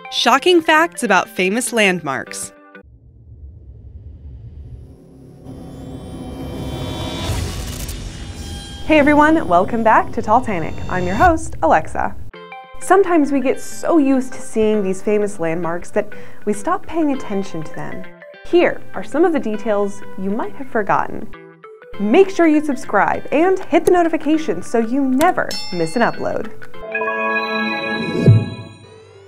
Shocking facts about famous landmarks. Hey everyone, welcome back to Talltanic. I'm your host, Alexa. Sometimes we get so used to seeing these famous landmarks that we stop paying attention to them. Here are some of the details you might have forgotten. Make sure you subscribe and hit the notifications so you never miss an upload.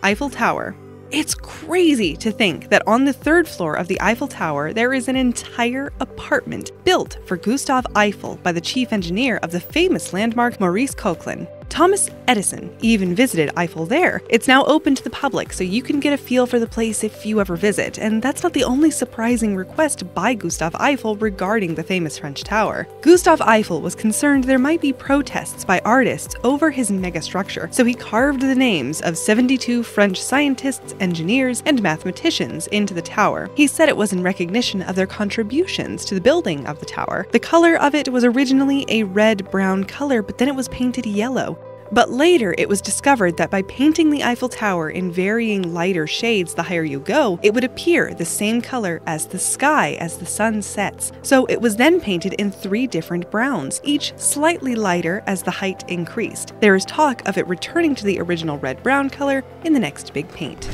Eiffel Tower. It's crazy to think that on the third floor of the Eiffel Tower there is an entire apartment built for Gustave Eiffel by the chief engineer of the famous landmark Maurice Koechlin. Thomas Edison even visited Eiffel there. It's now open to the public, so you can get a feel for the place if you ever visit, and that's not the only surprising request by Gustave Eiffel regarding the famous French tower. Gustave Eiffel was concerned there might be protests by artists over his megastructure, so he carved the names of 72 French scientists, engineers, and mathematicians into the tower. He said it was in recognition of their contributions to the building of the tower. The color of it was originally a red-brown color, but then it was painted yellow. But later, it was discovered that by painting the Eiffel Tower in varying lighter shades the higher you go, it would appear the same color as the sky as the sun sets. So it was then painted in 3 different browns, each slightly lighter as the height increased. There is talk of it returning to the original red-brown color in the next big paint.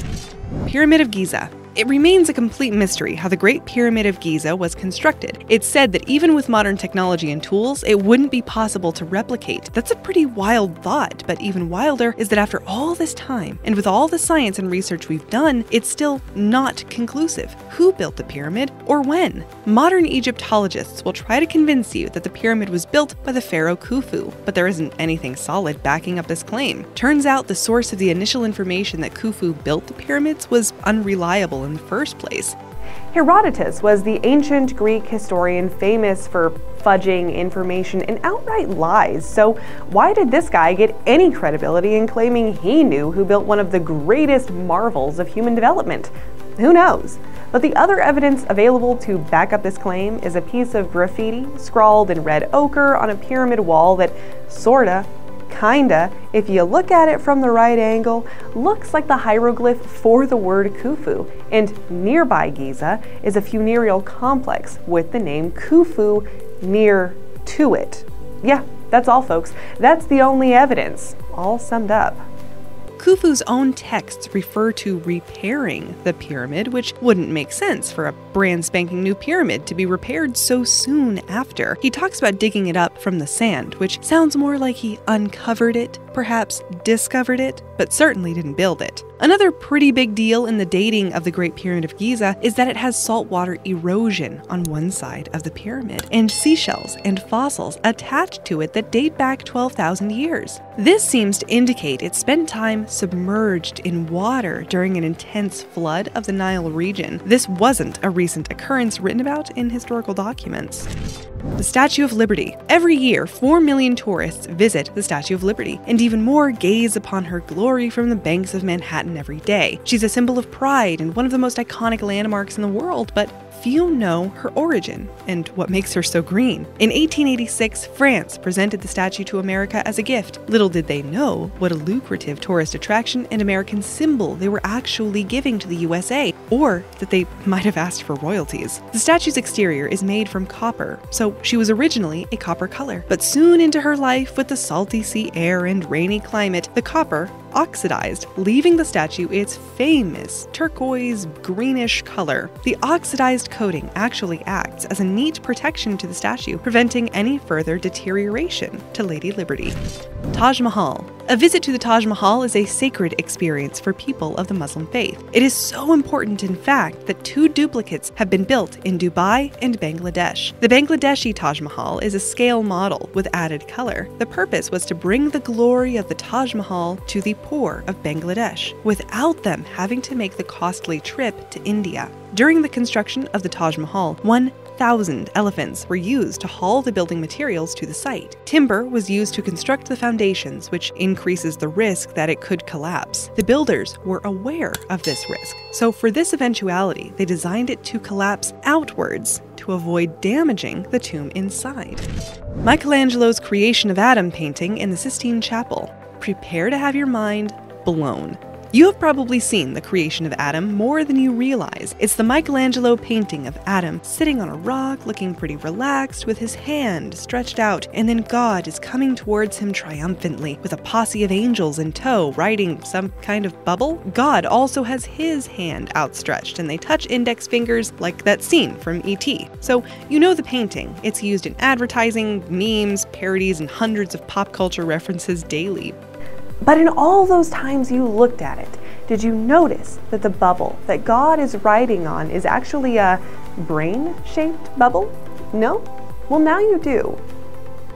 Pyramid of Giza. It remains a complete mystery how the Great Pyramid of Giza was constructed. It's said that even with modern technology and tools, it wouldn't be possible to replicate. That's a pretty wild thought, but even wilder is that after all this time, and with all the science and research we've done, it's still not conclusive. Who built the pyramid, or when? Modern Egyptologists will try to convince you that the pyramid was built by the pharaoh Khufu, but there isn't anything solid backing up this claim. Turns out the source of the initial information that Khufu built the pyramids was unreliable in the first place. Herodotus was the ancient Greek historian famous for fudging information and outright lies, so why did this guy get any credibility in claiming he knew who built one of the greatest marvels of human development? Who knows? But the other evidence available to back up this claim is a piece of graffiti scrawled in red ochre on a pyramid wall that kinda, if you look at it from the right angle, looks like the hieroglyph for the word Khufu. And nearby Giza is a funereal complex with the name Khufu near to it. Yeah, that's all folks. That's the only evidence, all summed up. Khufu's own texts refer to repairing the pyramid, which wouldn't make sense for a brand spanking new pyramid to be repaired so soon after. He talks about digging it up from the sand, which sounds more like he uncovered it, perhaps discovered it, but certainly didn't build it. Another pretty big deal in the dating of the Great Pyramid of Giza is that it has saltwater erosion on one side of the pyramid, and seashells and fossils attached to it that date back 12,000 years. This seems to indicate it spent time submerged in water during an intense flood of the Nile region. This wasn't a recent occurrence written about in historical documents. The Statue of Liberty. Every year, 4 million tourists visit the Statue of Liberty, and even more gaze upon her glory from the banks of Manhattan every day. She's a symbol of pride and one of the most iconic landmarks in the world, but few know her origin and what makes her so green. In 1886, France presented the statue to America as a gift. Little did they know what a lucrative tourist attraction and American symbol they were actually giving to the USA, or that they might have asked for royalties. The statue's exterior is made from copper, so she was originally a copper color. But soon into her life, with the salty sea air and rainy climate, the copper oxidized, leaving the statue its famous turquoise greenish color. The oxidized coating actually acts as a neat protection to the statue, preventing any further deterioration to Lady Liberty. Taj Mahal. A visit to the Taj Mahal is a sacred experience for people of the Muslim faith. It is so important, in fact, that 2 duplicates have been built in Dubai and Bangladesh. The Bangladeshi Taj Mahal is a scale model with added color. The purpose was to bring the glory of the Taj Mahal to the poor of Bangladesh, without them having to make the costly trip to India. During the construction of the Taj Mahal, 1,000 elephants were used to haul the building materials to the site. Timber was used to construct the foundations, which increases the risk that it could collapse. The builders were aware of this risk, so for this eventuality, they designed it to collapse outwards to avoid damaging the tomb inside. Michelangelo's Creation of Adam painting in the Sistine Chapel. Prepare to have your mind blown. You have probably seen the creation of Adam more than you realize. It's the Michelangelo painting of Adam sitting on a rock, looking pretty relaxed, with his hand stretched out, and then God is coming towards him triumphantly, with a posse of angels in tow, riding some kind of bubble. God also has his hand outstretched, and they touch index fingers like that scene from E.T. So you know the painting. It's used in advertising, memes, parodies, and hundreds of pop culture references daily. But in all those times you looked at it, did you notice that the bubble that God is riding on is actually a brain-shaped bubble? No? Well, now you do.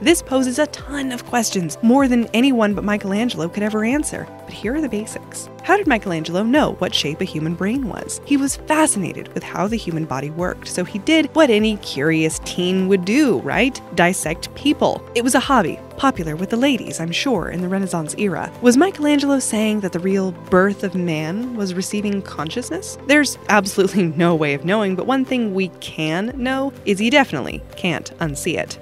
This poses a ton of questions, more than anyone but Michelangelo could ever answer. But here are the basics. How did Michelangelo know what shape a human brain was? He was fascinated with how the human body worked, so he did what any curious teen would do, right? Dissect people. It was a hobby, popular with the ladies, I'm sure, in the Renaissance era. Was Michelangelo saying that the real birth of man was receiving consciousness? There's absolutely no way of knowing, but one thing we can know is he definitely can't unsee it.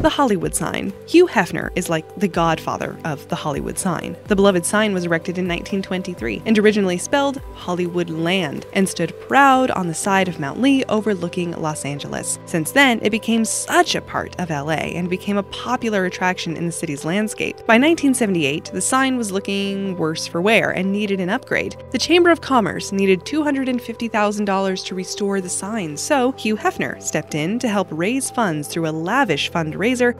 The Hollywood sign. Hugh Hefner is like the godfather of the Hollywood sign. The beloved sign was erected in 1923 and originally spelled Hollywood Land and stood proud on the side of Mount Lee overlooking Los Angeles. Since then, it became such a part of LA and became a popular attraction in the city's landscape. By 1978, the sign was looking worse for wear and needed an upgrade. The Chamber of Commerce needed $250,000 to restore the sign, so Hugh Hefner stepped in to help raise funds through a lavish fundraiser,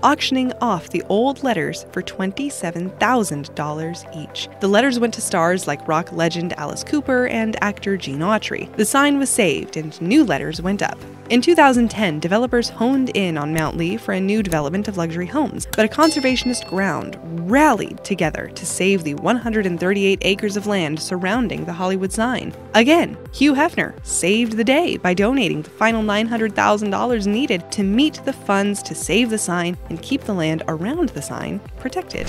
auctioning off the old letters for $27,000 each. The letters went to stars like rock legend Alice Cooper and actor Gene Autry. The sign was saved and new letters went up. In 2010, developers honed in on Mount Lee for a new development of luxury homes, but a conservationist ground rallied together to save the 138 acres of land surrounding the Hollywood sign. Again, Hugh Hefner saved the day by donating the final $900,000 needed to meet the funds to save the sign and keep the land around the sign protected.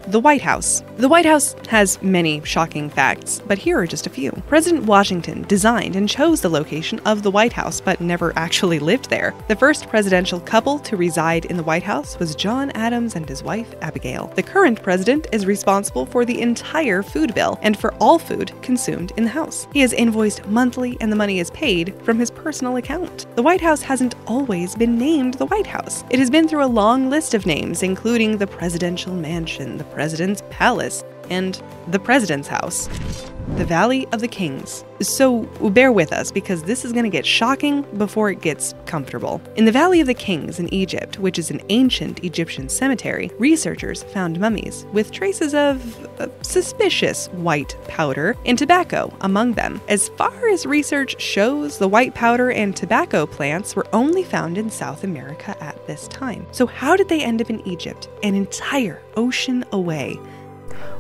The White House. The White House has many shocking facts, but here are just a few. President Washington designed and chose the location of the White House, but never actually lived there. The first presidential couple to reside in the White House was John Adams and his wife, Abigail. The current president is responsible for the entire food bill and for all food consumed in the house. He is invoiced monthly and the money is paid from his personal account. The White House hasn't always been named the White House. It has been through a long list of names, including the Presidential Mansion, the President's Palace, and the President's House. The Valley of the Kings. So bear with us because this is going to get shocking before it gets comfortable. In the Valley of the Kings in Egypt, which is an ancient Egyptian cemetery, researchers found mummies with traces of suspicious white powder and tobacco among them. As far as research shows, the white powder and tobacco plants were only found in South America at this time. So how did they end up in Egypt, an entire ocean away?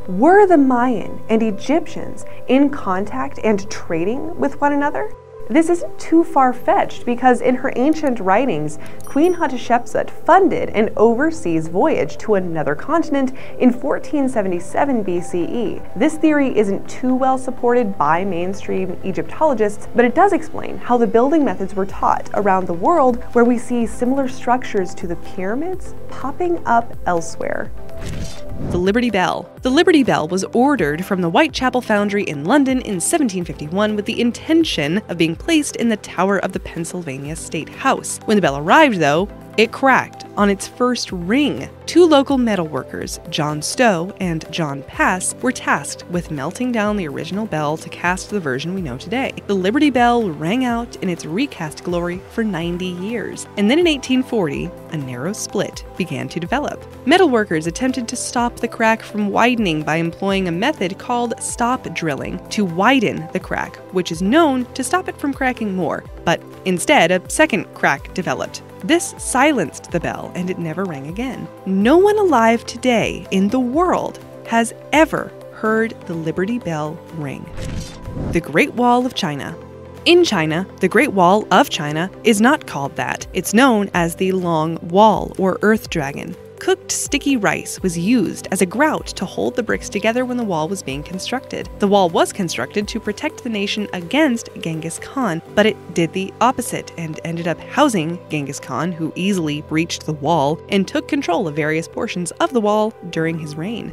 Were the Mayan and Egyptians in contact and trading with one another? This isn't too far-fetched because in her ancient writings, Queen Hatshepsut funded an overseas voyage to another continent in 1477 BCE. This theory isn't too well supported by mainstream Egyptologists, but it does explain how the building methods were taught around the world where we see similar structures to the pyramids popping up elsewhere. The Liberty Bell. The Liberty Bell was ordered from the Whitechapel Foundry in London in 1751 with the intention of being placed in the tower of the Pennsylvania State House. When the bell arrived, though, it cracked on its first ring. Two local metalworkers, John Stowe and John Pass, were tasked with melting down the original bell to cast the version we know today. The Liberty Bell rang out in its recast glory for 90 years, and then in 1840, a narrow split began to develop. Metalworkers attempted to stop the crack from widening by employing a method called stop drilling to widen the crack, which is known to stop it from cracking more, but instead a second crack developed. This silenced the bell, and it never rang again. No one alive today in the world has ever heard the Liberty Bell ring. The Great Wall of China. In China, the Great Wall of China is not called that. It's known as the Long Wall or Earth Dragon. Cooked sticky rice was used as a grout to hold the bricks together when the wall was being constructed. The wall was constructed to protect the nation against Genghis Khan, but it did the opposite and ended up housing Genghis Khan, who easily breached the wall and took control of various portions of the wall during his reign.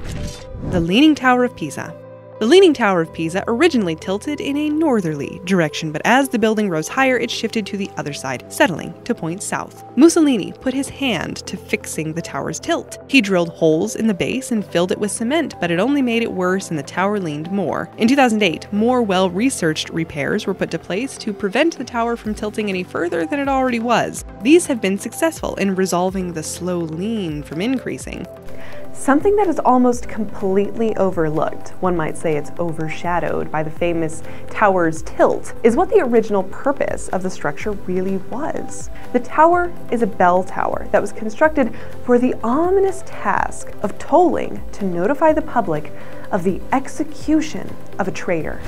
The Leaning Tower of Pisa. The Leaning Tower of Pisa originally tilted in a northerly direction, but as the building rose higher, it shifted to the other side, settling to point south. Mussolini put his hand to fixing the tower's tilt. He drilled holes in the base and filled it with cement, but it only made it worse and the tower leaned more. In 2008, more well-researched repairs were put to place to prevent the tower from tilting any further than it already was. These have been successful in resolving the slow lean from increasing. Something that is almost completely overlooked, one might say it's overshadowed by the famous tower's tilt, is what the original purpose of the structure really was. The tower is a bell tower that was constructed for the ominous task of tolling to notify the public of the execution of a traitor.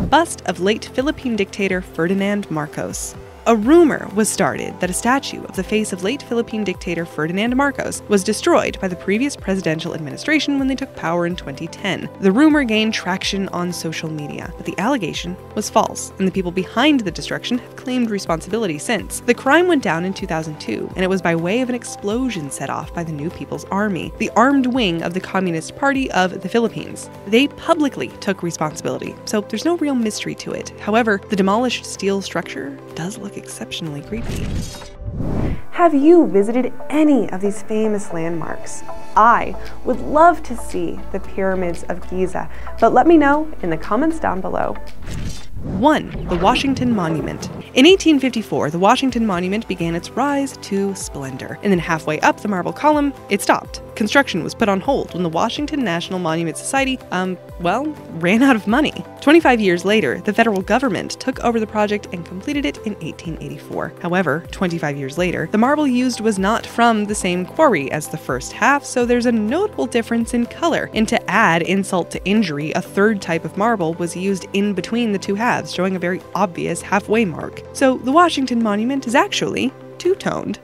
Bust of late Philippine dictator Ferdinand Marcos. A rumor was started that a statue of the face of late Philippine dictator Ferdinand Marcos was destroyed by the previous presidential administration when they took power in 2010. The rumor gained traction on social media, but the allegation was false, and the people behind the destruction have claimed responsibility since. The crime went down in 2002, and it was by way of an explosion set off by the New People's Army, the armed wing of the Communist Party of the Philippines. They publicly took responsibility, so there's no real mystery to it. However, the demolished steel structure does look exceptionally creepy. Have you visited any of these famous landmarks? I would love to see the pyramids of Giza, but let me know in the comments down below. 1. The Washington Monument. In 1854, the Washington Monument began its rise to splendor, and then halfway up the marble column, it stopped. Construction was put on hold when the Washington National Monument Society, ran out of money. 25 years later, the federal government took over the project and completed it in 1884. However, 25 years later, the marble used was not from the same quarry as the first half, so there's a notable difference in color. And to add insult to injury, a third type of marble was used in between the two halves, showing a very obvious halfway mark. So the Washington Monument is actually two-toned.